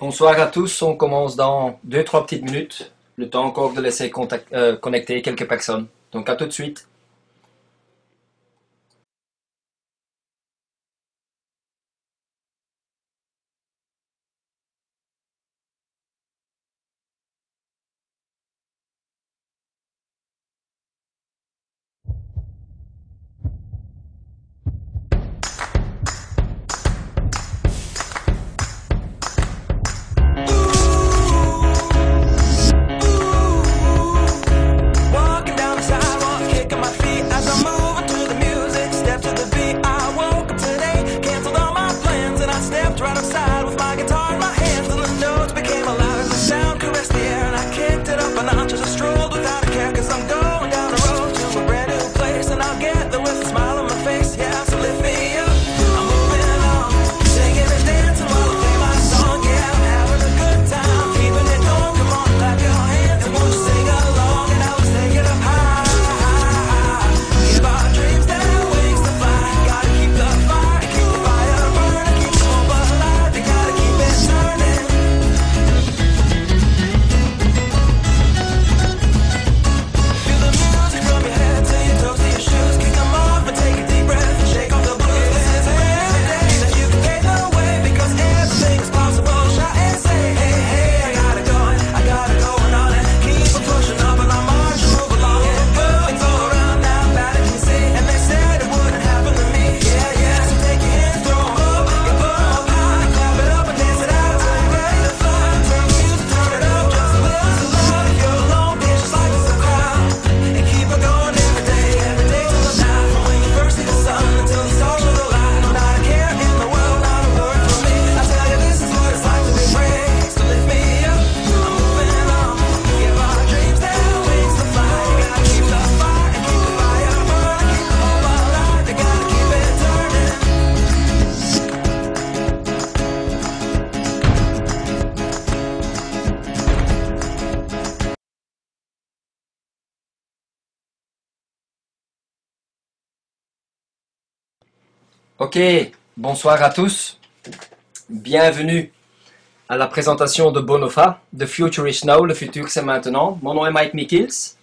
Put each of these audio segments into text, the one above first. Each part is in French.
Bonsoir à tous, on commence dans deux-trois petites minutes. Le temps encore de laisser connecter quelques personnes. Donc à tout de suite. Walking down the sidewalk, kicking my feet as I'm moving to the music. Step to the beat. I woke up today, canceled all my plans, and I stepped right outside with my guitar in my hands. And the notes became louder, the sound caressed the air, and I kicked it up a notch as I strolled without a care. 'Cause I'm going down the road to a brand new place, and I'll get there with a smile on my face. Yeah, so lift me up. I'm moving on, singing and dancing while I play my song. Yeah, I'm having a good time, keeping it going. Come on, clap your hands and won't you sing along? And now let's take it up high. Give our dreams that wings to fly. Gotta keep the fire, keep the fire burning, keep the hope alive. You gotta keep it turning. Feel the music from your head to your toes to your shoes. Kick 'em off and take a deep breath and shake off the blues. This is every day that you can pave the way, because everything's possible. Shout and say, hey, hey, I got it going on it. Keep on pushing up and I march and move along. Yeah, good things all around now, bad as you can see. And they said it wouldn't happen to me. Yeah, yeah, so take your hands, throw 'em up, you put 'em up high, clap it up and dance it out till you're ready to fly. Turn the music, turn it up, just a little too loud. If you're alone, dance just like it's a crowd. And keep on going every day till the night. From when you first see the sun until the stars show the light. Not a care in the world, not a word from me. I tell you, this is what it's like to be free. So lift me up, I'm moving on. Give our dreams their wings to fly. You gotta keep the fire and keep the fire burning, keep the hope alive. You gotta keep it turning. Ok, bonsoir à tous. Bienvenue à la présentation de Bonofa. The future is now, le futur c'est maintenant. Mon nom est Mike Mikkels.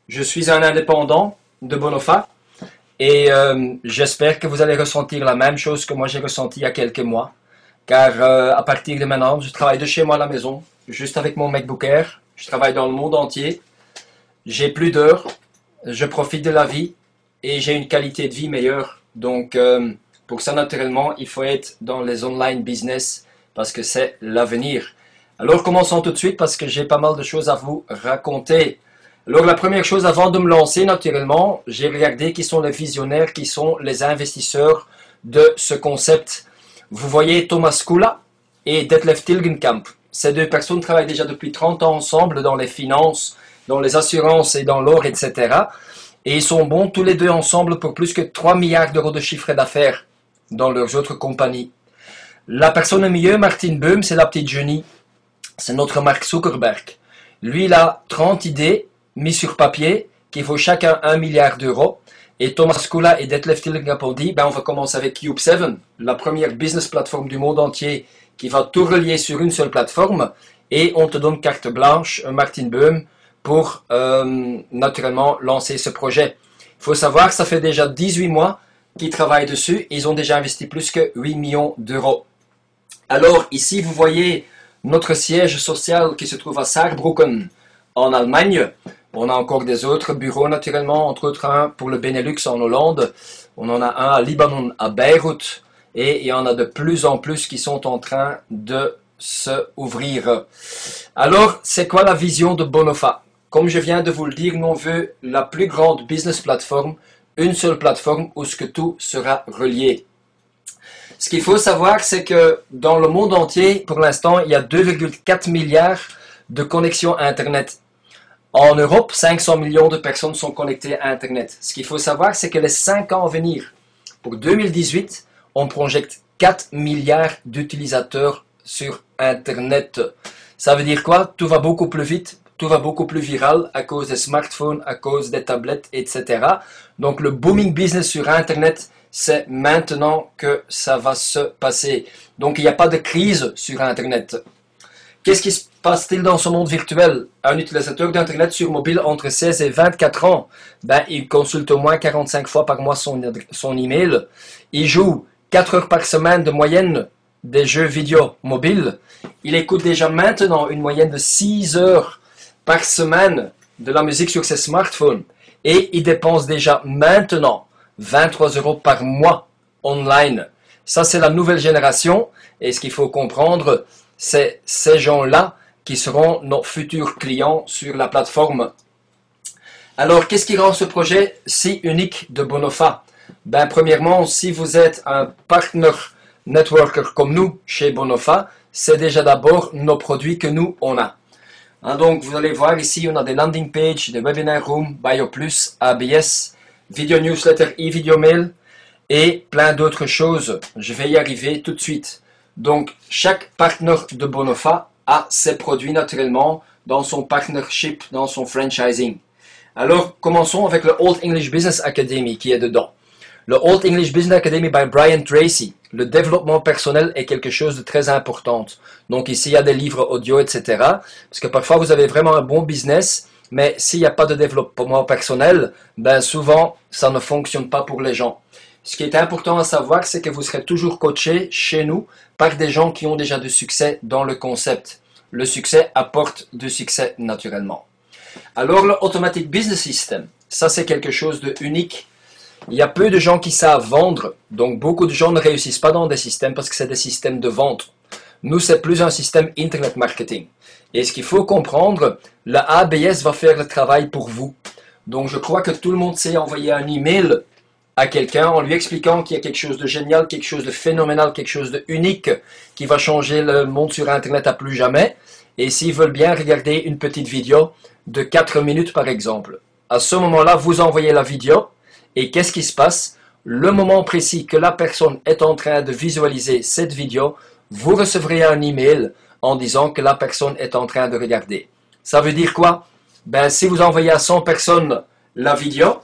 Je suis un indépendant de Bonofa. Et j'espère que vous allez ressentir la même chose que moi j'ai ressenti il y a quelques mois. Car à partir de maintenant, je travaille de chez moi à la maison, juste avec mon MacBook Air. Je travaille dans le monde entier. J'ai plus d'heures, je profite de la vie et j'ai une qualité de vie meilleure. Donc pour ça, naturellement, il faut être dans les online business parce que c'est l'avenir. Alors commençons tout de suite parce que j'ai pas mal de choses à vous raconter. Alors la première chose, avant de me lancer, naturellement, j'ai regardé qui sont les visionnaires, qui sont les investisseurs de ce concept. Vous voyez Thomas Kula et Detlef Tilgenkamp. Ces deux personnes travaillent déjà depuis 30 ans ensemble dans les finances, dans les assurances et dans l'or, etc. Et ils sont bons tous les deux ensemble pour plus que 3 milliards d'euros de chiffre d'affaires dans leurs autres compagnies. La personne au milieu, Martin Böhm, c'est la petite genie. C'est notre Mark Zuckerberg. Lui, il a 30 idées mises sur papier qui vaut chacun 1 milliard d'euros. Et Thomas Kula et Detlef Tilgenkamp ont dit, on va commencer avec Cube7, la première business plateforme du monde entier qui va tout relier sur une seule plateforme. Et on te donne carte blanche, Martin Böhm, pour naturellement lancer ce projet. Il faut savoir que ça fait déjà 18 mois qu'ils travaillent dessus. Ils ont déjà investi plus que 8 millions d'euros. Alors ici, vous voyez notre siège social qui se trouve à Saarbrücken, en Allemagne. On a encore des autres bureaux naturellement, entre autres un pour le Benelux en Hollande. On en a un à Libanon, à Beyrouth. Et il y en a de plus en plus qui sont en train de se ouvrir. Alors, c'est quoi la vision de Bonofa? Comme je viens de vous le dire, nous on veut la plus grande business plateforme, une seule plateforme où ce que tout sera relié. Ce qu'il faut savoir, c'est que dans le monde entier, pour l'instant, il y a 2,4 milliards de connexions Internet. En Europe, 500 millions de personnes sont connectées à Internet. Ce qu'il faut savoir, c'est que les 5 ans à venir, pour 2018, on projette 4 milliards d'utilisateurs sur Internet. Ça veut dire quoi? Tout va beaucoup plus vite, tout va beaucoup plus viral à cause des smartphones, à cause des tablettes, etc. Donc le booming business sur Internet, c'est maintenant que ça va se passer. Donc il n'y a pas de crise sur Internet. Qu'est-ce qui se passe-t-il dans ce monde virtuel? Un utilisateur d'Internet sur mobile entre 16 et 24 ans, ben, il consulte au moins 45 fois par mois son email. Il joue 4 heures par semaine de moyenne des jeux vidéo mobiles. Il écoute déjà maintenant une moyenne de 6 heures par semaine de la musique sur ses smartphones. Et il dépense déjà maintenant 23 € par mois online. Ça, c'est la nouvelle génération. Et ce qu'il faut comprendre, c'est ces gens-là qui seront nos futurs clients sur la plateforme. Alors, qu'est-ce qui rend ce projet si unique de Bonofa? Ben, premièrement, si vous êtes un partner networker comme nous chez Bonofa, c'est déjà d'abord nos produits que nous, on a. Hein, donc, vous allez voir ici, on a des landing pages, des webinar rooms, BioPlus, ABS, video newsletter, e-video mail et plein d'autres choses. Je vais y arriver tout de suite. Donc, chaque partenaire de Bonofa a ses produits naturellement dans son partnership, dans son franchising. Alors, commençons avec le Old English Business Academy qui est dedans. Le Old English Business Academy by Brian Tracy. Le développement personnel est quelque chose de très important. Donc ici, il y a des livres audio, etc. Parce que parfois, vous avez vraiment un bon business, mais s'il n'y a pas de développement personnel, ben souvent, ça ne fonctionne pas pour les gens. Ce qui est important à savoir, c'est que vous serez toujours coaché chez nous par des gens qui ont déjà du succès dans le concept. Le succès apporte du succès naturellement. Alors, le Automatic Business System, ça c'est quelque chose de unique. Il y a peu de gens qui savent vendre, donc beaucoup de gens ne réussissent pas dans des systèmes parce que c'est des systèmes de vente. Nous, c'est plus un système Internet Marketing. Et ce qu'il faut comprendre, le ABS va faire le travail pour vous. Donc, je crois que tout le monde sait envoyer un email à quelqu'un en lui expliquant qu'il y a quelque chose de génial, quelque chose de phénoménal, quelque chose de unique qui va changer le monde sur Internet à plus jamais. Et s'ils veulent bien regarder une petite vidéo de 4 minutes par exemple, à ce moment-là, vous envoyez la vidéo. Et qu'est-ce qui se passe? Le moment précis que la personne est en train de visualiser cette vidéo, vous recevrez un email en disant que la personne est en train de regarder. Ça veut dire quoi? Ben, si vous envoyez à 100 personnes la vidéo,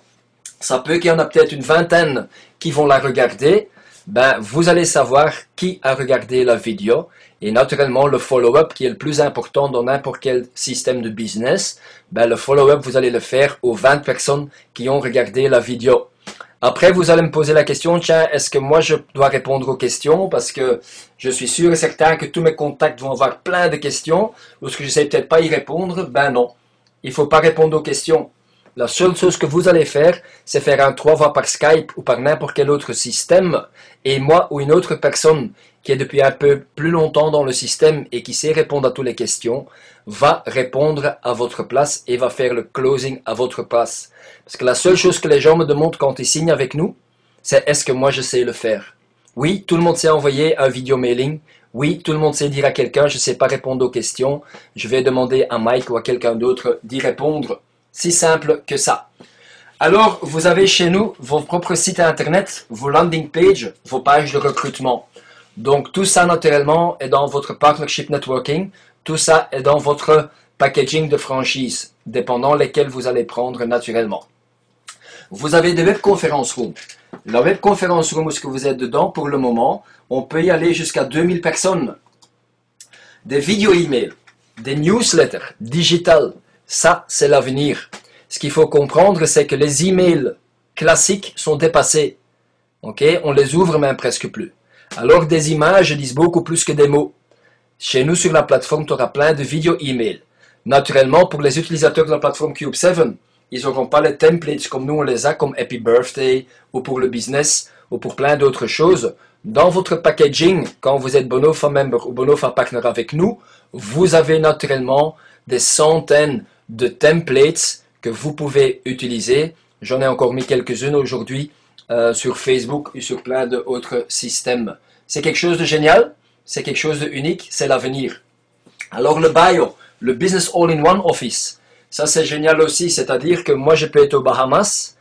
ça peut qu'il y en a peut-être une vingtaine qui vont la regarder. Ben, vous allez savoir qui a regardé la vidéo. Et naturellement, le follow-up qui est le plus important dans n'importe quel système de business, ben, le follow-up, vous allez le faire aux 20 personnes qui ont regardé la vidéo. Après, vous allez me poser la question, tiens, est-ce que moi je dois répondre aux questions? Parce que je suis sûr et certain que tous mes contacts vont avoir plein de questions. Ou est-ce que je ne sais peut-être pas y répondre? Ben non, il ne faut pas répondre aux questions. La seule chose que vous allez faire, c'est faire un 3 voix par Skype ou par n'importe quel autre système. Et moi ou une autre personne qui est depuis un peu plus longtemps dans le système et qui sait répondre à toutes les questions, va répondre à votre place et va faire le closing à votre place. Parce que la seule chose que les gens me demandent quand ils signent avec nous, c'est est-ce que moi je sais le faire? Oui, tout le monde sait envoyer un vidéo mailing. Oui, tout le monde sait dire à quelqu'un, je ne sais pas répondre aux questions. Je vais demander à Mike ou à quelqu'un d'autre d'y répondre. Si simple que ça. Alors, vous avez chez nous vos propres sites internet, vos landing pages, vos pages de recrutement. Donc, tout ça, naturellement, est dans votre partnership networking. Tout ça est dans votre packaging de franchise, dépendant lesquels vous allez prendre naturellement. Vous avez des web conference rooms. La web conference room où est-ce que vous êtes dedans, pour le moment, on peut y aller jusqu'à 2000 personnes. Des vidéos email, des newsletters, digital. Ça, c'est l'avenir. Ce qu'il faut comprendre, c'est que les emails classiques sont dépassés. Okay? On les ouvre même presque plus. Alors des images disent beaucoup plus que des mots. Chez nous, sur la plateforme, tu auras plein de vidéos email. Naturellement, pour les utilisateurs de la plateforme Cube7, ils n'auront pas les templates comme nous on les a, comme Happy Birthday, ou pour le business, ou pour plein d'autres choses. Dans votre packaging, quand vous êtes Bonofa member ou Bonofa partner avec nous, vous avez naturellement des centaines de templates que vous pouvez utiliser. J'en ai encore mis quelques-unes aujourd'hui sur Facebook et sur plein d'autres systèmes. C'est quelque chose de génial, c'est quelque chose de unique, c'est l'avenir. Alors le bio, le Business All-in-One Office, ça c'est génial aussi, c'est-à-dire que moi je peux être aux Bahamas,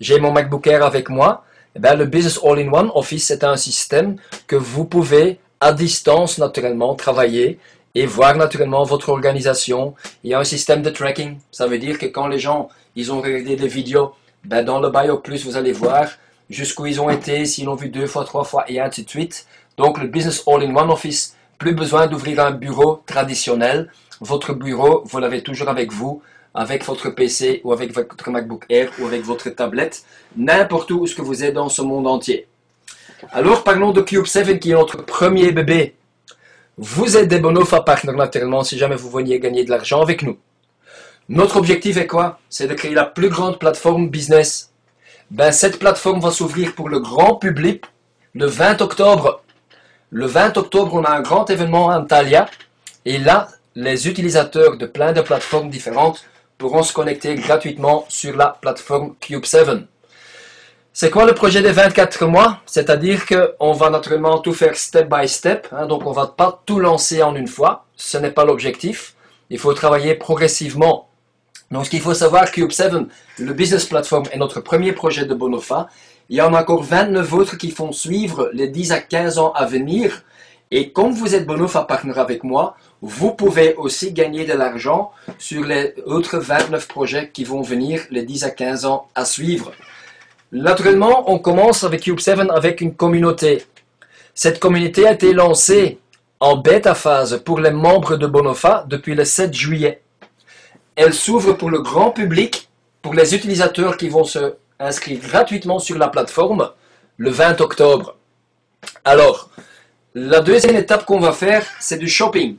j'ai mon MacBook Air avec moi, et bien, le Business All-in-One Office c'est un système que vous pouvez à distance naturellement travailler et voir naturellement votre organisation. Il y a un système de tracking, ça veut dire que quand les gens ils ont regardé des vidéos, ben dans le Bio Plus vous allez voir jusqu'où ils ont été, s'ils l'ont vu 2 fois, 3 fois et ainsi de suite. Donc le Business All-in-One Office Plus besoin d'ouvrir un bureau traditionnel. Votre bureau, vous l'avez toujours avec vous, avec votre PC ou avec votre MacBook Air ou avec votre tablette, n'importe où ce que vous êtes dans ce monde entier. Alors parlons de Cube7 qui est notre premier bébé. Vous êtes des Bonofa partners naturellement si jamais vous veniez gagner de l'argent avec nous. Notre objectif est quoi? C'est de créer la plus grande plateforme business. Cette plateforme va s'ouvrir pour le grand public le 20 octobre. Le 20 octobre, on a un grand événement à Antalya. Et là, les utilisateurs de plein de plateformes différentes pourront se connecter gratuitement sur la plateforme Cube7. C'est quoi le projet des 24 mois? C'est-à-dire qu'on va naturellement tout faire step by step. Donc on ne va pas tout lancer en une fois. Ce n'est pas l'objectif. Il faut travailler progressivement. Donc ce qu'il faut savoir, Cube7, le business platform, est notre premier projet de Bonofa. Il y en a encore 29 autres qui font suivre les 10 à 15 ans à venir. Et comme vous êtes Bonofa partner avec moi, vous pouvez aussi gagner de l'argent sur les autres 29 projets qui vont venir les 10 à 15 ans à suivre. Naturellement, on commence avec Cube7 avec une communauté. Cette communauté a été lancée en bêta phase pour les membres de Bonofa depuis le 7 juillet. Elle s'ouvre pour le grand public, pour les utilisateurs qui vont se inscrire gratuitement sur la plateforme le 20 octobre. Alors, la deuxième étape qu'on va faire, c'est du shopping.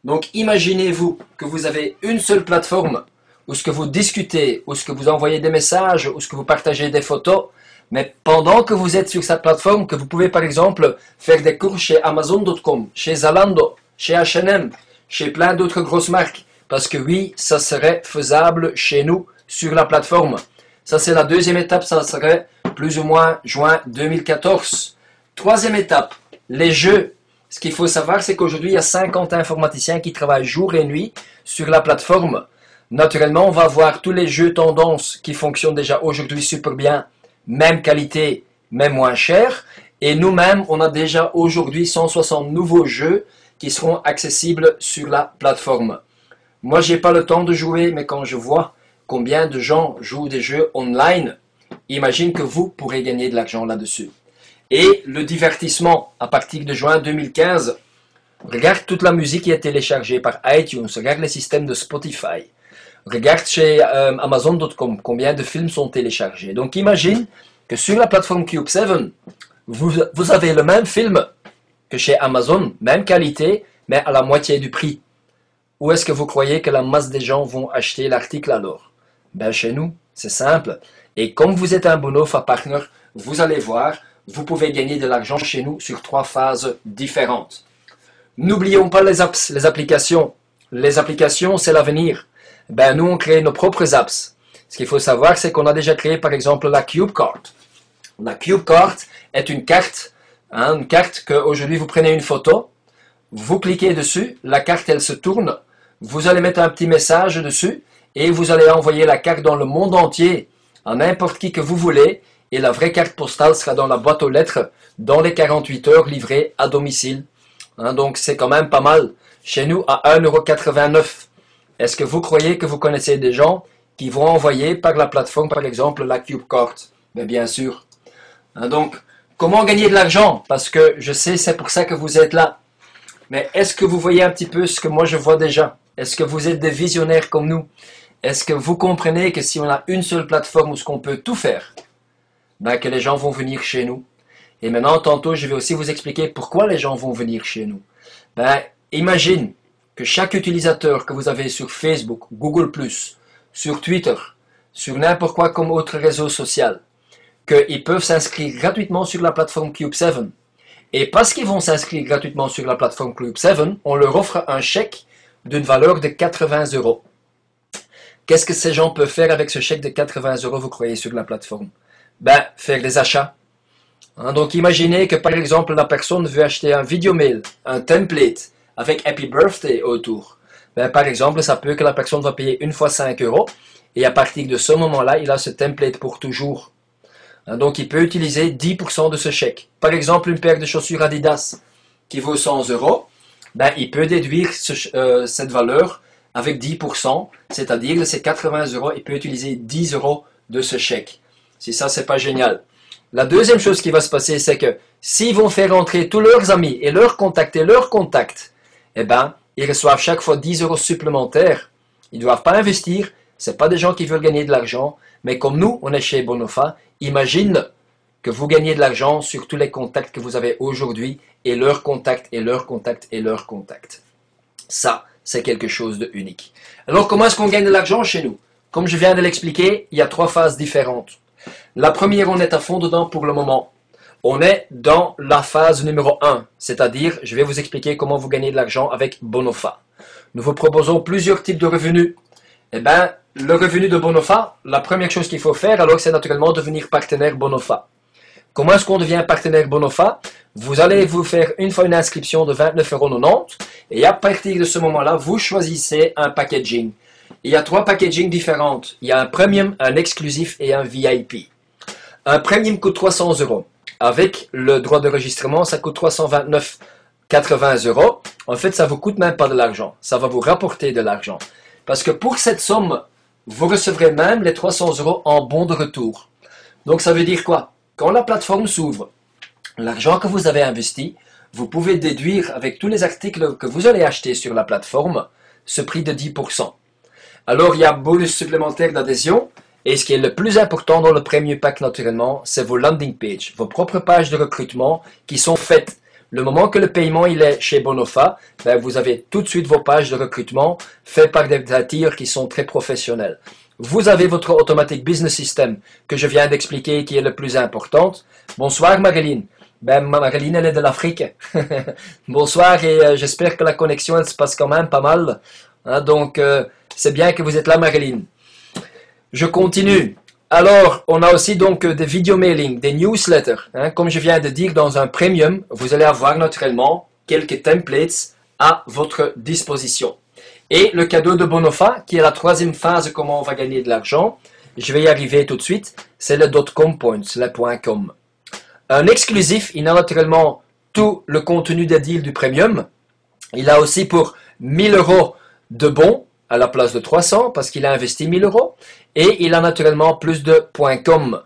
Donc, imaginez-vous que vous avez une seule plateforme où ce que vous discutez, où ce que vous envoyez des messages, où ce que vous partagez des photos, mais pendant que vous êtes sur cette plateforme, que vous pouvez par exemple faire des cours chez Amazon.com, chez Zalando, chez H&M, chez plein d'autres grosses marques, parce que oui, ça serait faisable chez nous sur la plateforme. Ça, c'est la deuxième étape, ça serait plus ou moins juin 2014. Troisième étape, les jeux. Ce qu'il faut savoir, c'est qu'aujourd'hui, il y a 50 informaticiens qui travaillent jour et nuit sur la plateforme. Naturellement, on va voir tous les jeux tendances qui fonctionnent déjà aujourd'hui super bien, même qualité, même moins cher. Et nous-mêmes, on a déjà aujourd'hui 160 nouveaux jeux qui seront accessibles sur la plateforme. Moi, j'ai pas le temps de jouer, mais quand je vois combien de gens jouent des jeux online, imagine que vous pourrez gagner de l'argent là-dessus. Et le divertissement, à partir de juin 2015, regarde toute la musique qui est téléchargée par iTunes, regarde les systèmes de Spotify, regarde chez Amazon.com combien de films sont téléchargés. Donc imagine que sur la plateforme Cube7, vous avez le même film que chez Amazon, même qualité, mais à la moitié du prix. Où est-ce que vous croyez que la masse des gens vont acheter l'article alors? Chez nous, c'est simple. Et comme vous êtes un Bonofa partner, vous allez voir, vous pouvez gagner de l'argent chez nous sur 3 phases différentes. N'oublions pas les apps, les applications. Les applications, c'est l'avenir. Nous, on crée nos propres apps. Ce qu'il faut savoir, c'est qu'on a déjà créé, par exemple, la CubeCard. La CubeCard est une carte qu'aujourd'hui, vous prenez une photo, vous cliquez dessus, la carte, elle se tourne, vous allez mettre un petit message dessus, et vous allez envoyer la carte dans le monde entier, à n'importe qui que vous voulez, et la vraie carte postale sera dans la boîte aux lettres, dans les 48 heures, livrée à domicile. Donc, c'est quand même pas mal. Chez nous, à 1,89 €. Est-ce que vous croyez que vous connaissez des gens qui vont envoyer par la plateforme, par exemple, la CubeCard? Bien sûr. Donc, comment gagner de l'argent? Parce que je sais, c'est pour ça que vous êtes là. Mais est-ce que vous voyez un petit peu ce que moi je vois déjà? Est-ce que vous êtes des visionnaires comme nous? Est-ce que vous comprenez que si on a une seule plateforme où ce qu'on peut tout faire, que les gens vont venir chez nous? Et maintenant, tantôt, je vais aussi vous expliquer pourquoi les gens vont venir chez nous. Imagine que chaque utilisateur que vous avez sur Facebook, Google+, sur Twitter, sur n'importe quoi comme autre réseau social, qu'ils peuvent s'inscrire gratuitement sur la plateforme Cube7. Et parce qu'ils vont s'inscrire gratuitement sur la plateforme Cube7, on leur offre un chèque d'une valeur de 80 €. Qu'est-ce que ces gens peuvent faire avec ce chèque de 80 €, vous croyez, sur la plateforme? Faire des achats. Donc imaginez que par exemple la personne veut acheter un vidéomail, un template avec Happy Birthday autour. Par exemple, ça peut que la personne va payer une fois 5 € et à partir de ce moment-là, il a ce template pour toujours. Donc il peut utiliser 10% de ce chèque. Par exemple, une paire de chaussures Adidas qui vaut 100 €, il peut déduire cette valeur avec 10%, c'est-à-dire de ces 80 €, il peut utiliser 10 € de ce chèque. Si ça, c'est pas génial. La deuxième chose qui va se passer, c'est que s'ils vont faire entrer tous leurs amis et leurs contacts, eh ben, ils reçoivent chaque fois 10 euros supplémentaires. Ils ne doivent pas investir, ce pas des gens qui veulent gagner de l'argent, mais comme nous, on est chez Bonofa, imagine que vous gagnez de l'argent sur tous les contacts que vous avez aujourd'hui, et leurs contacts, et leurs contacts, et leurs contacts. Ça, c'est quelque chose de unique. Alors, comment est-ce qu'on gagne de l'argent chez nous? Comme je viens de l'expliquer, il y a 3 phases différentes. La première, on est à fond dedans pour le moment. On est dans la phase numéro 1, c'est-à-dire, je vais vous expliquer comment vous gagnez de l'argent avec Bonofa. Nous vous proposons plusieurs types de revenus. Eh bien, le revenu de Bonofa, la première chose qu'il faut faire, alors, c'est naturellement devenir partenaire Bonofa. Comment est-ce qu'on devient partenaire Bonofa? Vous allez vous faire une fois une inscription de 29,90 € et à partir de ce moment-là, vous choisissez un packaging. Il y a 3 packagings différents. Il y a un premium, un exclusif et un VIP. Un premium coûte 300 €. Avec le droit d'enregistrement, ça coûte 329,80 €. En fait, ça ne vous coûte même pas de l'argent. Ça va vous rapporter de l'argent. Parce que pour cette somme, vous recevrez même les 300 € en bon de retour. Donc, ça veut dire quoi? Quand la plateforme s'ouvre, l'argent que vous avez investi, vous pouvez déduire avec tous les articles que vous allez acheter sur la plateforme, ce prix de 10%. Alors, il y a un bonus supplémentaire d'adhésion. Et ce qui est le plus important dans le Premium Pack, naturellement, c'est vos landing pages, vos propres pages de recrutement qui sont faites. Le moment que le paiement il est chez Bonofa, ben, vous avez tout de suite vos pages de recrutement faites par des tiers qui sont très professionnels. Vous avez votre Automatic Business System que je viens d'expliquer qui est le plus important. Bonsoir Marilyn. Ben, Marilyn, elle est de l'Afrique. Bonsoir et j'espère que la connexion elle se passe quand même pas mal. Hein, donc, c'est bien que vous êtes là Marilyn. Je continue. Alors, on a aussi donc des video mailing, des newsletters. Hein. Comme je viens de dire, dans un premium, vous allez avoir naturellement quelques templates à votre disposition. Et le cadeau de Bonofa, qui est la 3e phase, comment on va gagner de l'argent, je vais y arriver tout de suite, c'est le .com points, le .com. Un exclusif, il a naturellement tout le contenu des deals du premium. Il a aussi pour 1000 € de bons, à la place de 300 parce qu'il a investi 1000 €. Et il a naturellement plus de .com.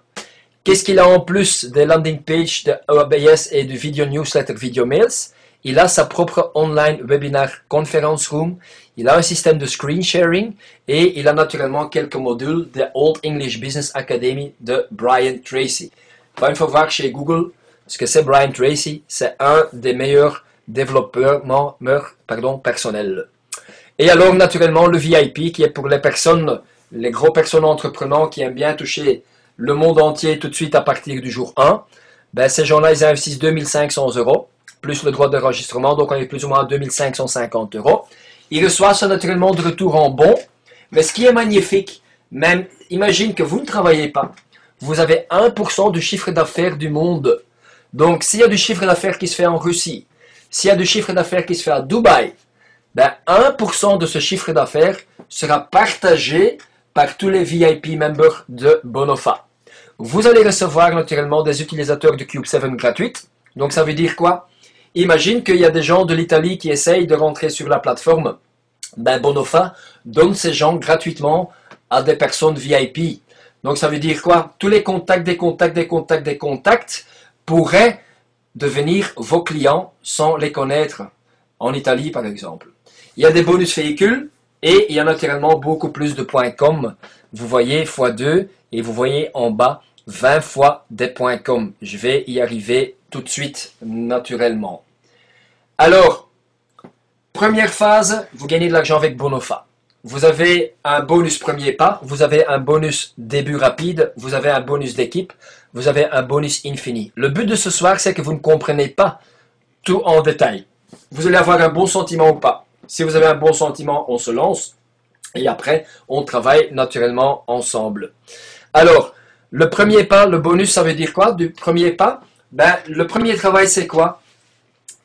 Qu'est-ce qu'il a en plus des landing pages de OBS et du video newsletter video mails? Il a sa propre online webinar conference room. Il a un système de screen sharing. Et il a naturellement quelques modules de Old English Business Academy de Brian Tracy. Il faut voir chez Google ce que c'est Brian Tracy. C'est un des meilleurs développeurs personnels. Et alors, naturellement, le VIP qui est pour les personnes, les gros personnes entrepreneurs qui aiment bien toucher le monde entier tout de suite à partir du jour 1. Ben, ces gens-là, ils investissent 2500 €, plus le droit d'enregistrement, donc on est plus ou moins à 2550 €. Ils reçoivent ça naturellement de retour en bon. Mais ce qui est magnifique, même, imagine que vous ne travaillez pas. Vous avez 1% du chiffre d'affaires du monde. Donc, s'il y a du chiffre d'affaires qui se fait en Russie, s'il y a du chiffre d'affaires qui se fait à Dubaï, ben 1% de ce chiffre d'affaires sera partagé par tous les VIP members de Bonofa. Vous allez recevoir naturellement des utilisateurs de Cube7 gratuites. Donc ça veut dire quoi? Imagine qu'il y a des gens de l'Italie qui essayent de rentrer sur la plateforme. Ben Bonofa donne ces gens gratuitement à des personnes VIP. Donc ça veut dire quoi? Tous les contacts pourraient devenir vos clients sans les connaître. En Italie par exemple. Il y a des bonus véhicules et il y a naturellement beaucoup plus de .com. Vous voyez x2 et vous voyez en bas 20 fois des .com. Je vais y arriver tout de suite naturellement. Alors, première phase, vous gagnez de l'argent avec Bonofa. Vous avez un bonus premier pas, vous avez un bonus début rapide, vous avez un bonus d'équipe, vous avez un bonus infini. Le but de ce soir, c'est que vous ne comprenez pas tout en détail. Vous allez avoir un bon sentiment ou pas. Si vous avez un bon sentiment, on se lance. Et après, on travaille naturellement ensemble. Alors, le premier pas, le bonus, ça veut dire quoi? Du premier pas, ben, le premier travail, c'est quoi?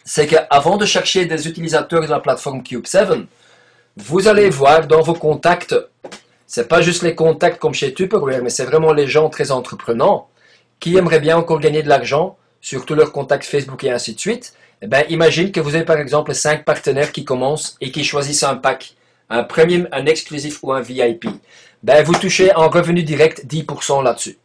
C'est qu'avant de chercher des utilisateurs de la plateforme Cube7, vous allez voir dans vos contacts, c'est pas juste les contacts comme chez Tupperware, mais c'est vraiment les gens très entreprenants qui aimeraient bien encore gagner de l'argent sur tous leurs contacts Facebook et ainsi de suite. Eh bien, imagine que vous avez par exemple 5 partenaires qui commencent et qui choisissent un pack, un premium, un exclusif ou un VIP. Ben, vous touchez en revenu direct 10% là-dessus.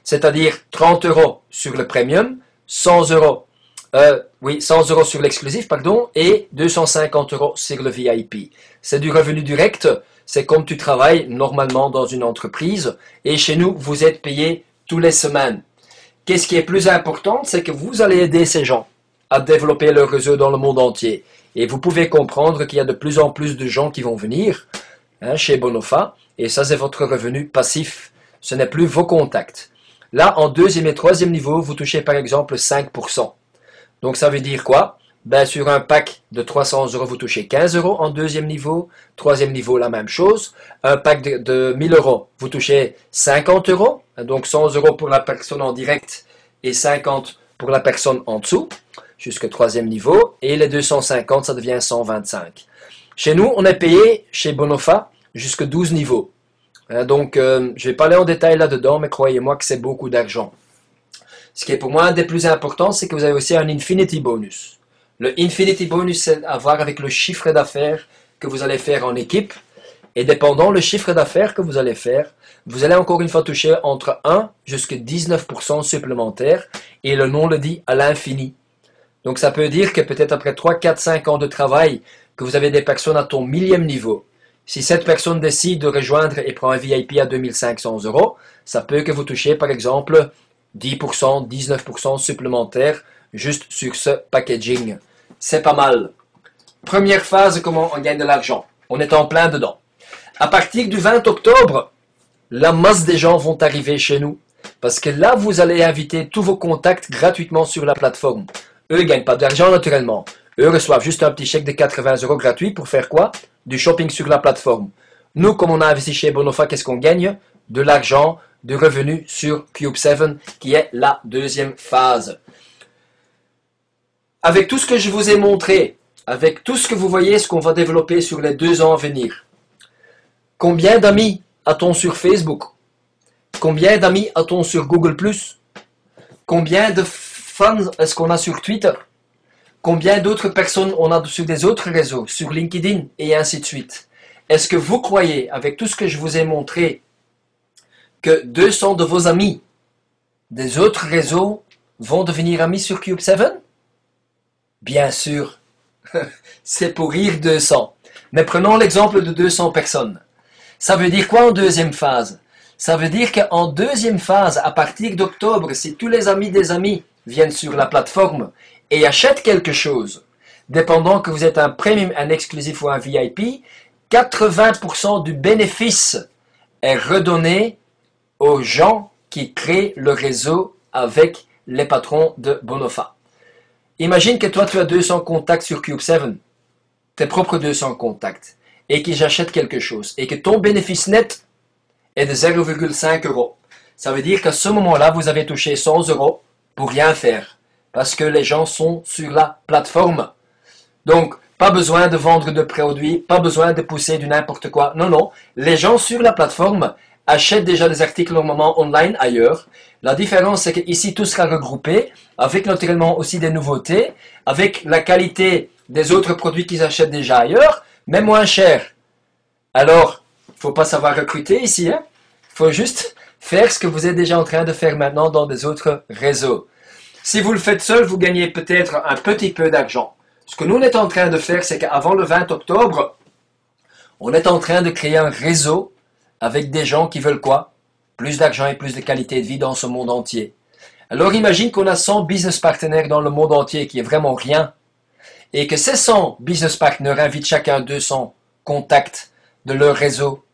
C'est-à-dire 30 euros sur le premium, 100 euros, 100 euros sur l'exclusif, pardon, et 250 euros sur le VIP. C'est du revenu direct, c'est comme tu travailles normalement dans une entreprise, et chez nous, vous êtes payé tous les semaines. Qu'est-ce qui est plus important, c'est que vous allez aider ces gens à développer leur réseau dans le monde entier. Et vous pouvez comprendre qu'il y a de plus en plus de gens qui vont venir chez Bonofa, et ça c'est votre revenu passif. Ce n'est plus vos contacts. Là, en deuxième et troisième niveau, vous touchez par exemple 5%. Donc ça veut dire quoi? Ben, sur un pack de 300 euros, vous touchez 15 euros en deuxième niveau. Troisième niveau, la même chose. Un pack de 1000 euros, vous touchez 50 euros. Donc 100 euros pour la personne en direct et 50 pour la personne en dessous, jusqu'au troisième niveau. Et les 250, ça devient 125. Chez nous, on est payé chez Bonofa jusqu'à 12 niveaux. Donc, je ne vais pas aller en détail là-dedans, mais croyez-moi que c'est beaucoup d'argent. Ce qui est pour moi un des plus importants, c'est que vous avez aussi un Infinity Bonus. Le Infinity Bonus, c'est à voir avec le chiffre d'affaires que vous allez faire en équipe. Et dépendant le chiffre d'affaires que vous allez faire, vous allez encore une fois toucher entre 1 jusqu'à 19% supplémentaire. Et le nom le dit à l'infini. Donc ça peut dire que peut-être après 3, 4, 5 ans de travail, que vous avez des personnes à ton 1000e niveau. Si cette personne décide de rejoindre et prend un VIP à 2500 euros, ça peut que vous touchiez par exemple 10%, 19% supplémentaire juste sur ce packaging. C'est pas mal. Première phase, comment on gagne de l'argent. On est en plein dedans. À partir du 20 octobre, la masse des gens vont arriver chez nous. Parce que là, vous allez inviter tous vos contacts gratuitement sur la plateforme. Eux ne gagnent pas d'argent naturellement. Eux reçoivent juste un petit chèque de 80 euros gratuit pour faire quoi? Du shopping sur la plateforme. Nous, comme on a investi chez Bonofa, qu'est-ce qu'on gagne? De l'argent, de revenus sur Cube7, qui est la deuxième phase. Avec tout ce que je vous ai montré, avec tout ce que vous voyez, ce qu'on va développer sur les 2 ans à venir, combien d'amis a-t-on sur Facebook? Combien d'amis a-t-on sur Google+? Combien de fans est-ce qu'on a sur Twitter? Combien d'autres personnes on a sur des autres réseaux, sur LinkedIn et ainsi de suite? Est-ce que vous croyez, avec tout ce que je vous ai montré, que 200 de vos amis des autres réseaux vont devenir amis sur Cube7? Bien sûr, c'est pour rire 200. Mais prenons l'exemple de 200 personnes. Ça veut dire quoi en deuxième phase? Ça veut dire qu'en deuxième phase, à partir d'octobre, si tous les amis des amis viennent sur la plateforme et achètent quelque chose, dépendant que vous êtes un premium, un exclusif ou un VIP, 80% du bénéfice est redonné aux gens qui créent le réseau avec les patrons de Bonofa. Imagine que toi tu as 200 contacts sur Cube7, tes propres 200 contacts, et que j'achète quelque chose, et que ton bénéfice net est de 0,5 euros. Ça veut dire qu'à ce moment-là, vous avez touché 100 euros pour rien faire, parce que les gens sont sur la plateforme. Donc, pas besoin de vendre de produits, pas besoin de pousser du n'importe quoi. Non, non, les gens sur la plateforme achètent déjà des articles normalement online ailleurs. La différence, c'est qu'ici, tout sera regroupé, avec naturellement aussi des nouveautés, avec la qualité des autres produits qu'ils achètent déjà ailleurs, mais moins cher. Alors, il ne faut pas savoir recruter ici, hein? Il faut juste faire ce que vous êtes déjà en train de faire maintenant dans des autres réseaux. Si vous le faites seul, vous gagnez peut-être un petit peu d'argent. Ce que nous, on est en train de faire, c'est qu'avant le 20 octobre, on est en train de créer un réseau avec des gens qui veulent quoi? Plus d'argent et plus de qualité de vie dans ce monde entier. Alors imagine qu'on a 100 business partenaires dans le monde entier, qui est vraiment rien, et que ces 100 business partners invitent chacun 200 contacts de leur réseau.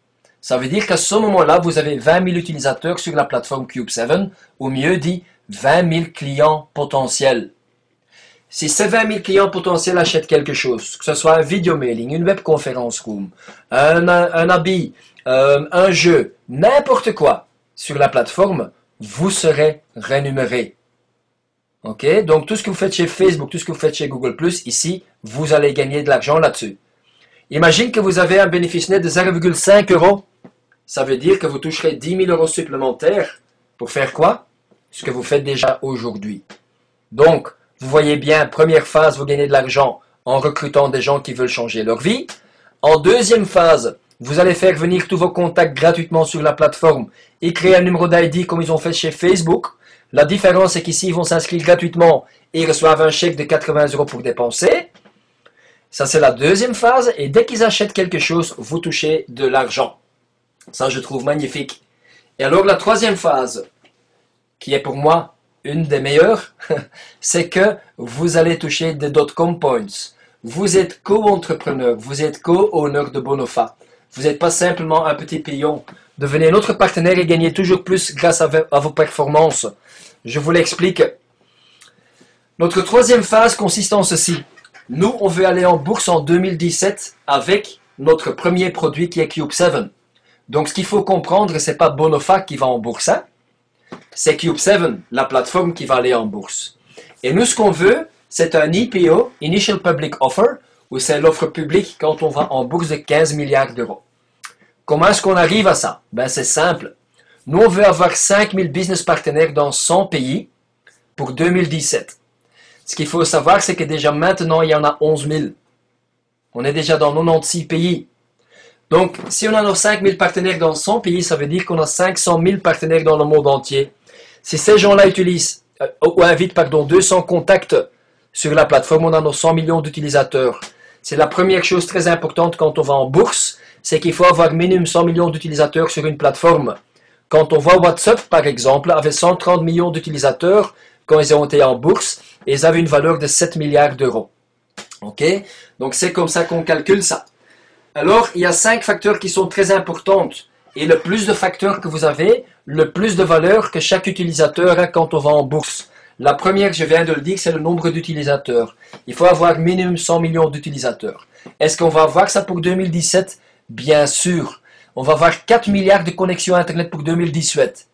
Ça veut dire qu'à ce moment-là, vous avez 20 000 utilisateurs sur la plateforme Cube7, ou mieux dit, 20 000 clients potentiels. Si ces 20 000 clients potentiels achètent quelque chose, que ce soit un video mailing, une webconférence room, un habit, un jeu, n'importe quoi sur la plateforme, vous serez rémunéré. Ok? Donc tout ce que vous faites chez Facebook, tout ce que vous faites chez Google+, ici, vous allez gagner de l'argent là-dessus. Imagine que vous avez un bénéfice net de 0,5 euros. Ça veut dire que vous toucherez 10 000 euros supplémentaires pour faire quoi? Ce que vous faites déjà aujourd'hui. Donc, vous voyez bien, première phase, vous gagnez de l'argent en recrutant des gens qui veulent changer leur vie. En deuxième phase, Vous allez faire venir tous vos contacts gratuitement sur la plateforme et créer un numéro d'ID comme ils ont fait chez Facebook. La différence, c'est qu'ici, ils vont s'inscrire gratuitement et ils reçoivent un chèque de 80 € pour dépenser. Ça, c'est la deuxième phase. Et dès qu'ils achètent quelque chose, vous touchez de l'argent. Ça, je trouve magnifique. Et alors, la troisième phase, qui est pour moi une des meilleures, c'est que vous allez toucher des .com points. Vous êtes co-entrepreneur, vous êtes co-owner de Bonofa. Vous n'êtes pas simplement un petit pion. Devenez notre partenaire et gagnez toujours plus grâce à vos performances. Je vous l'explique. Notre troisième phase consiste en ceci. Nous, on veut aller en bourse en 2017 avec notre premier produit qui est Cube7. Donc, ce qu'il faut comprendre, ce n'est pas Bonofa qui va en bourse, hein? C'est Cube7, la plateforme qui va aller en bourse. Et nous, ce qu'on veut, c'est un IPO, Initial Public Offer, où c'est l'offre publique quand on va en bourse de 15 milliards d'euros. Comment est-ce qu'on arrive à ça? Ben, c'est simple. Nous, on veut avoir 5000 business partenaires dans 100 pays pour 2017. Ce qu'il faut savoir, c'est que déjà maintenant, il y en a 11 000. On est déjà dans 96 pays. Donc, si on a nos 5000 partenaires dans 100 pays, ça veut dire qu'on a 500 000 partenaires dans le monde entier. Si ces gens-là utilisent, ou invitent, 200 contacts sur la plateforme, on a nos 100 millions d'utilisateurs. C'est la première chose très importante quand on va en bourse, c'est qu'il faut avoir minimum 100 millions d'utilisateurs sur une plateforme. Quand on voit WhatsApp, par exemple, avait 130 millions d'utilisateurs quand ils ont été en bourse, et ils avaient une valeur de 7 milliards d'euros. Ok? Donc, c'est comme ça qu'on calcule ça. Alors, il y a 5 facteurs qui sont très importants. Et le plus de facteurs que vous avez, le plus de valeur que chaque utilisateur a quand on va en bourse. La première, je viens de le dire, c'est le nombre d'utilisateurs. Il faut avoir minimum 100 millions d'utilisateurs. Est-ce qu'on va avoir ça pour 2017? Bien sûr. On va avoir 4 milliards de connexions Internet pour 2018.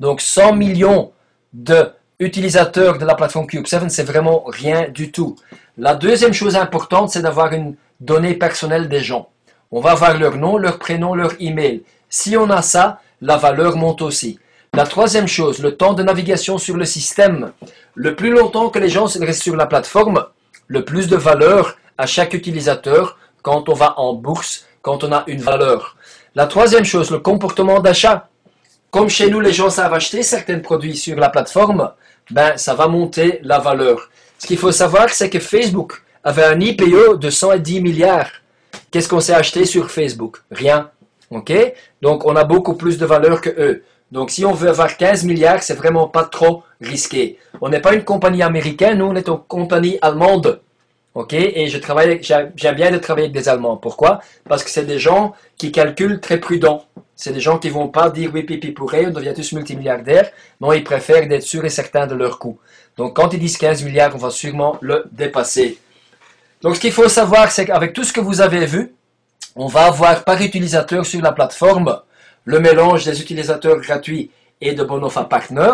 Donc 100 millions d'utilisateurs de la plateforme Cube7, c'est vraiment rien du tout. La deuxième chose importante, c'est d'avoir une donnée personnelle des gens. On va avoir leur nom, leur prénom, leur email. Si on a ça, la valeur monte aussi. La troisième chose, le temps de navigation sur le système. Le plus longtemps que les gens restent sur la plateforme, le plus de valeur à chaque utilisateur quand on va en bourse, quand on a une valeur. La troisième chose, le comportement d'achat. Comme chez nous, les gens savent acheter certains produits sur la plateforme, ben ça va monter la valeur. Ce qu'il faut savoir, c'est que Facebook avait un IPO de 110 milliards. Qu'est-ce qu'on s'est acheté sur Facebook? Rien. Ok? Donc, on a beaucoup plus de valeur que eux. Donc, si on veut avoir 15 milliards, c'est vraiment pas trop risqué. On n'est pas une compagnie américaine, nous, on est une compagnie allemande. Ok? Et j'aime bien de travailler avec des Allemands. Pourquoi? Parce que c'est des gens qui calculent très prudents. C'est des gens qui vont pas dire oui, pipi pourré, on devient tous multimilliardaires. Non, ils préfèrent d'être sûrs et certains de leur coût. Donc, quand ils disent 15 milliards, on va sûrement le dépasser. Donc, ce qu'il faut savoir, c'est qu'avec tout ce que vous avez vu, on va avoir par utilisateur sur la plateforme le mélange des utilisateurs gratuits et de Bonofa Partner.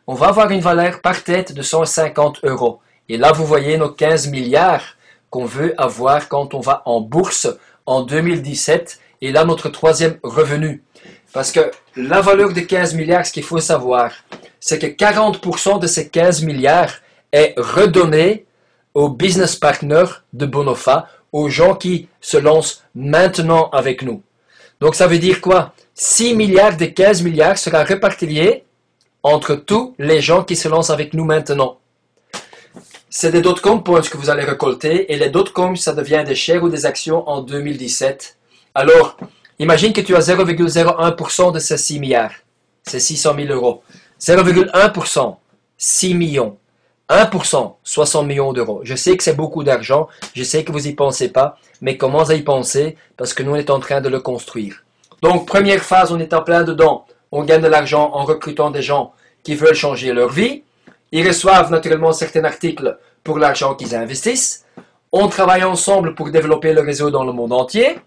On va avoir une valeur par tête de 150 €. Et là, vous voyez nos 15 milliards qu'on veut avoir quand on va en bourse en 2017. Et là, notre troisième revenu. Parce que la valeur de 15 milliards, ce qu'il faut savoir, c'est que 40% de ces 15 milliards est redonné aux business partners de Bonofa, aux gens qui se lancent maintenant avec nous. Donc ça veut dire quoi? 6 milliards des 15 milliards sera réparti entre tous les gens qui se lancent avec nous maintenant. C'est des .com points que vous allez récolter, et les .com, ça devient des shares ou des actions en 2017. Alors, imagine que tu as 0,01% de ces 6 milliards. C'est 600 000 €. 0,1%, 6 millions. 1%, 60 millions d'euros. Je sais que c'est beaucoup d'argent, je sais que vous n'y pensez pas, mais commencez à y penser parce que nous, on est en train de le construire. Donc, première phase, on est en plein dedans. On gagne de l'argent en recrutant des gens qui veulent changer leur vie. Ils reçoivent naturellement certains articles pour l'argent qu'ils investissent. On travaille ensemble pour développer le réseau dans le monde entier.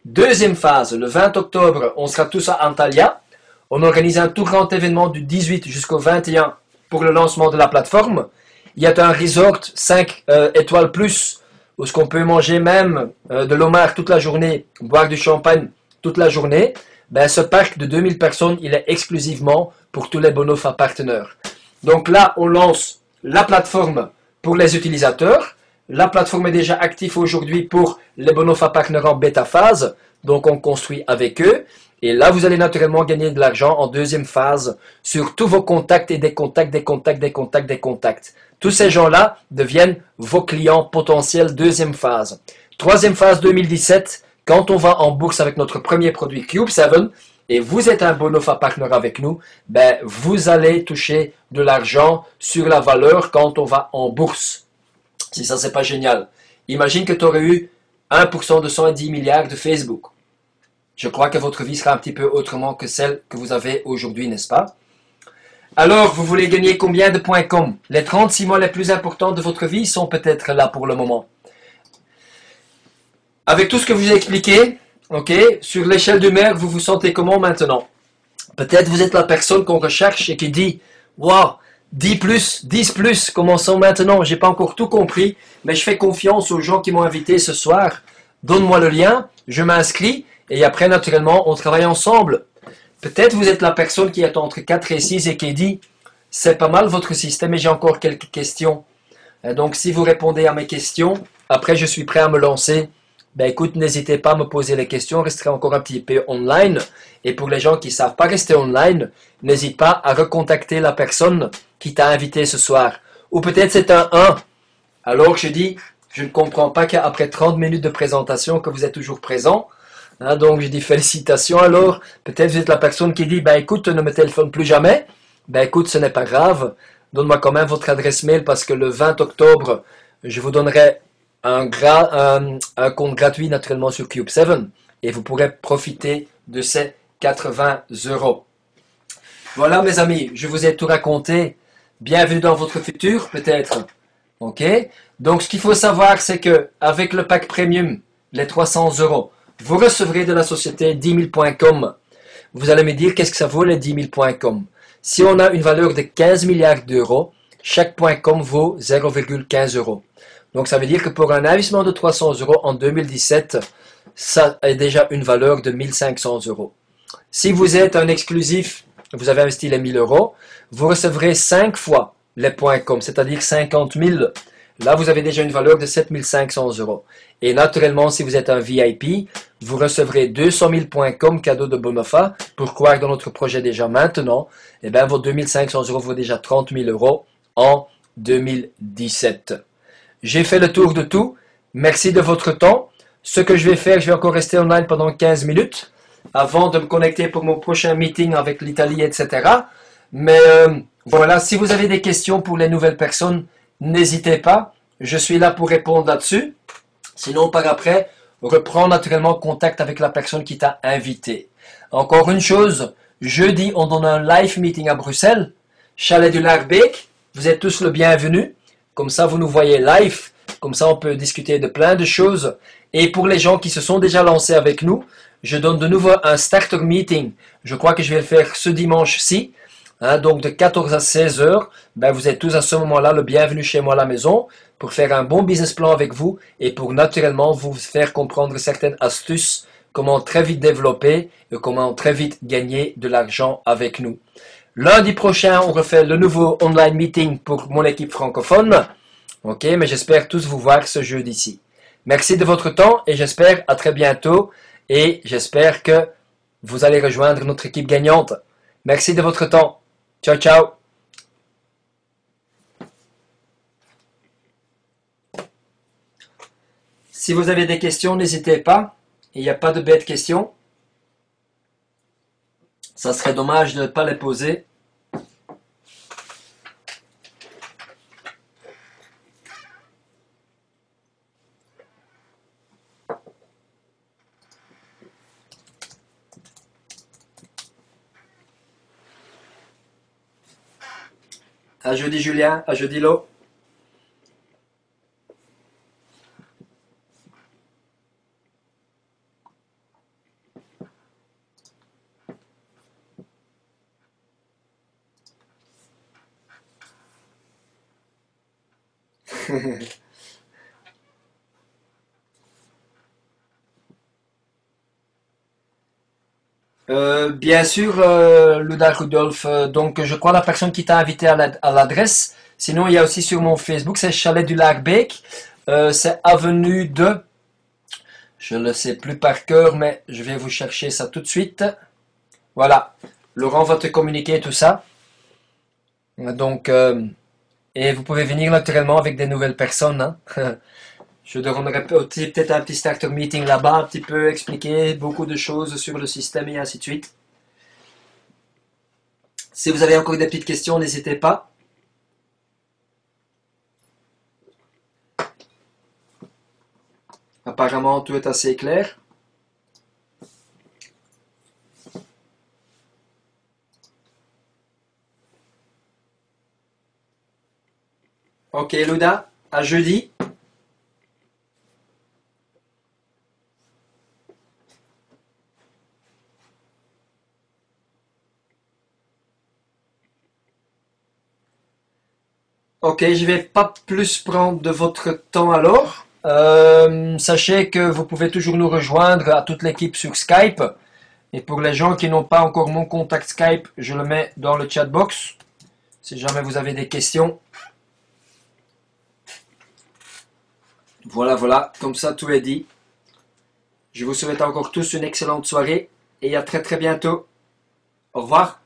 Deuxième phase, le 20 octobre, on sera tous à Antalya. On organise un tout grand événement du 18 jusqu'au 21 pour le lancement de la plateforme. Il y a un resort 5 étoiles plus, où ce qu'on peut manger même de l'homard toute la journée, boire du champagne toute la journée. Ben, ce parc de 2000 personnes, il est exclusivement pour tous les Bonofa partenaires. Donc là, on lance la plateforme pour les utilisateurs. La plateforme est déjà active aujourd'hui pour les Bonofa Partners en bêta phase. Donc, on construit avec eux. Et là, vous allez naturellement gagner de l'argent en deuxième phase sur tous vos contacts et des contacts, des contacts, des contacts, des contacts. Tous ces gens-là deviennent vos clients potentiels deuxième phase. Troisième phase 2017, quand on va en bourse avec notre premier produit Cube 7 et vous êtes un Bonofa Partner avec nous, ben, vous allez toucher de l'argent sur la valeur quand on va en bourse. Si ça, c'est pas génial. Imagine que tu aurais eu 1% de 110 milliards de Facebook. Je crois que votre vie sera un petit peu autrement que celle que vous avez aujourd'hui, n'est-ce pas? Alors, vous voulez gagner combien de points com? Les 36 mois les plus importants de votre vie sont peut-être là pour le moment. Avec tout ce que je vous ai expliqué, ok, sur l'échelle du maire, vous vous sentez comment maintenant? Peut-être vous êtes la personne qu'on recherche et qui dit, waouh, 10 plus, 10 plus, commençons maintenant. J'ai pas encore tout compris, mais je fais confiance aux gens qui m'ont invité ce soir. Donne-moi le lien, je m'inscris. Et après, naturellement, on travaille ensemble. Peut-être vous êtes la personne qui est entre 4 et 6 et qui dit « C'est pas mal votre système et j'ai encore quelques questions. » Donc, si vous répondez à mes questions, après je suis prêt à me lancer. Ben écoute, n'hésitez pas à me poser les questions, restez encore un petit peu online. Et pour les gens qui ne savent pas rester online, n'hésite pas à recontacter la personne qui t'a invité ce soir. Ou peut-être c'est un 1. Alors je dis, je ne comprends pas qu'après 30 minutes de présentation que vous êtes toujours présent. Hein, donc je dis félicitations alors. Peut-être vous êtes la personne qui dit, ben écoute, ne me téléphone plus jamais. Ben écoute, ce n'est pas grave. Donne-moi quand même votre adresse mail parce que le 20 octobre, je vous donnerai un compte gratuit naturellement sur Cube 7 et vous pourrez profiter de ces 80 €. Voilà mes amis, je vous ai tout raconté. Bienvenue dans votre futur peut-être. Ok. Donc ce qu'il faut savoir c'est que avec le pack premium, les 300 €, vous recevrez de la société 10 000 points com. Vous allez me dire qu'est-ce que ça vaut les 10 000 points com. Si on a une valeur de 15 milliards d'euros, chaque point com vaut 0,15 €. Donc ça veut dire que pour un investissement de 300 € en 2017, ça est déjà une valeur de 1500 €. Si vous êtes un exclusif, vous avez investi les 1000 €, vous recevrez 5 fois les points com, c'est-à-dire 50 000. Là, vous avez déjà une valeur de 7500 €. Et naturellement, si vous êtes un VIP, vous recevrez 200 000 points com cadeau de Bonofa pour croire dans notre projet déjà maintenant. Et bien, vos 2500 € vaut déjà 30 000 € en 2017. J'ai fait le tour de tout. Merci de votre temps. Ce que je vais faire, je vais encore rester online pendant 15 minutes avant de me connecter pour mon prochain meeting avec l'Italie, etc. Mais voilà, si vous avez des questions pour les nouvelles personnes, n'hésitez pas. Je suis là pour répondre là-dessus. Sinon, par après, reprends naturellement contact avec la personne qui t'a invité. Encore une chose, jeudi, on donne un live meeting à Bruxelles, Chalet du Lac-Beek. Vous êtes tous le bienvenu. Comme ça, vous nous voyez live. Comme ça, on peut discuter de plein de choses. Et pour les gens qui se sont déjà lancés avec nous, je donne de nouveau un starter meeting. Je crois que je vais le faire ce dimanche-ci. Hein, donc de 14 à 16 heures, ben vous êtes tous à ce moment-là le bienvenu chez moi à la maison pour faire un bon business plan avec vous et pour naturellement vous faire comprendre certaines astuces, comment très vite développer et comment très vite gagner de l'argent avec nous. Lundi prochain, on refait le nouveau online meeting pour mon équipe francophone. Ok, mais j'espère tous vous voir ce jeudi-ci. Merci de votre temps et j'espère à très bientôt et j'espère que vous allez rejoindre notre équipe gagnante. Merci de votre temps. Ciao, ciao. Si vous avez des questions, n'hésitez pas. Il n'y a pas de bêtes questions. Ça serait dommage de ne pas les poser. À jeudi Julien, à jeudi Lo. Bien sûr, Luda Rudolph. Donc, je crois la personne qui t'a invité à l'adresse. Sinon, il y a aussi sur mon Facebook, c'est Chalet du Lac-Beek. C'est avenue de... Je ne le sais plus par cœur, mais je vais vous chercher ça tout de suite. Voilà, Laurent va te communiquer tout ça. Donc, et vous pouvez venir naturellement avec des nouvelles personnes. Hein. Je donnerai peut-être un petit starter meeting là-bas, un petit peu expliquer beaucoup de choses sur le système et ainsi de suite. Si vous avez encore des petites questions, n'hésitez pas. Apparemment, tout est assez clair. Ok, Luda, à jeudi. Ok, je vais pas plus prendre de votre temps alors. Sachez que vous pouvez toujours nous rejoindre à toute l'équipe sur Skype. Et pour les gens qui n'ont pas encore mon contact Skype, je le mets dans le chat box. Si jamais vous avez des questions. Voilà, voilà, comme ça tout est dit. Je vous souhaite encore tous une excellente soirée et à très très bientôt. Au revoir.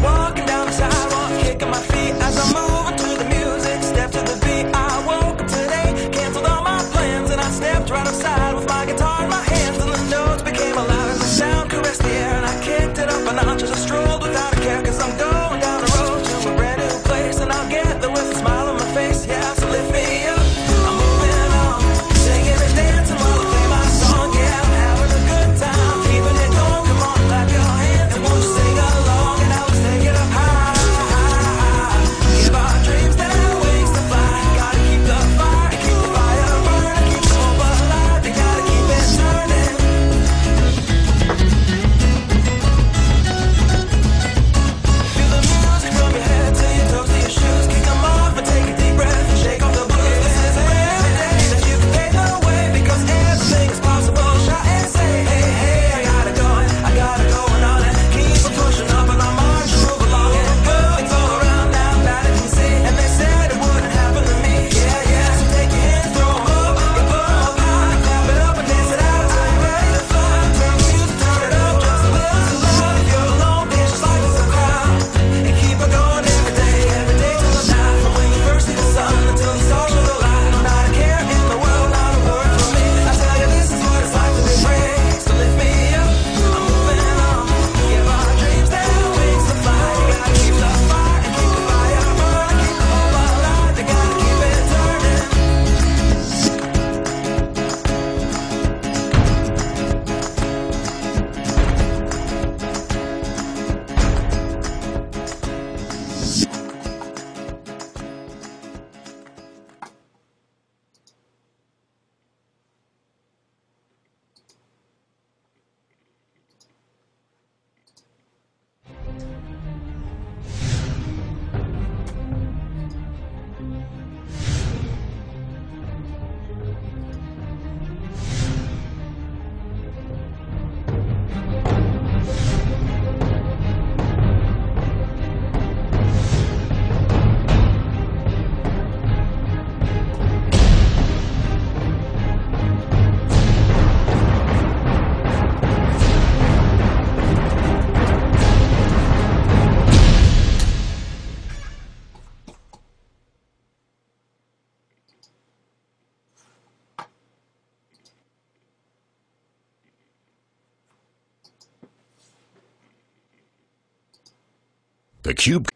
Walking down the sidewalk, kicking my feet as I move into the music. Step to the beat. I woke up today, canceled all my plans, and I stepped right outside with my guitar in my hands. And the notes became louder, and the sound caressed the air, and I kicked it up a notch as I strolled without a care. 'Cause I'm going down the road to a brand new place, and I'll get there with a smile on my face. Yeah, so lift me up. I'm moving on, singing and dancing while I play my song. Yeah, I'm having a good time, keeping it going. Come on, clap your hands and won't you sing along? And now let's take it up high. Give our dreams their wings to fly. Gotta keep the fire, keep the fire burning, keep the hope alive. You gotta keep it turning. Feel the music from your head to your toes to your shoes. Kick 'em off and take a deep breath and shake off the blues. This is every day that you can pave the way, because everything is possible. Shout and say, hey, hey, I gotta go on it. Keep on pushing up and I'll march and move along. And good things all around now that I can see. And they said it wouldn't happen to me. Yeah, yeah, so take your hands, throw 'em up, you put 'em up high, clap it up and dance it out till you're ready to fly. Turn the music, turn it up, just a little too loud. If you're alone, dance just like it's a crowd. And keep on going every day till the night. From when you first see the sun until the stars show the light. Not a care in the world, not a word from me. I tell you, this is what it's like to be free. So lift me up, I'm moving on. Give our dreams their wings to fly. You gotta keep the fire and keep the fire burning, keep the hope alive. You gotta keep it turning. The Cube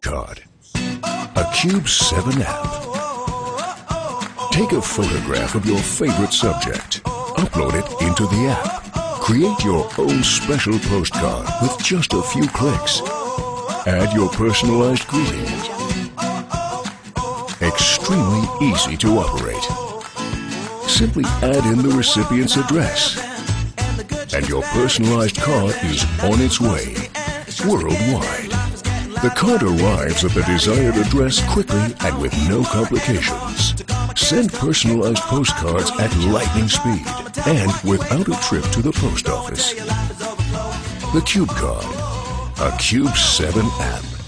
Card. A Cube 7 app. Take a photograph of your favorite subject. Upload it into the app. Create your own special postcard with just a few clicks. Add your personalized greeting. Extremely easy to operate. Simply add in the recipient's address. and your personalized card is on its way worldwide. The card arrives at the desired address quickly and with no complications. Send personalized postcards at lightning speed and without a trip to the post office. The Cube Card, a Cube 7 app.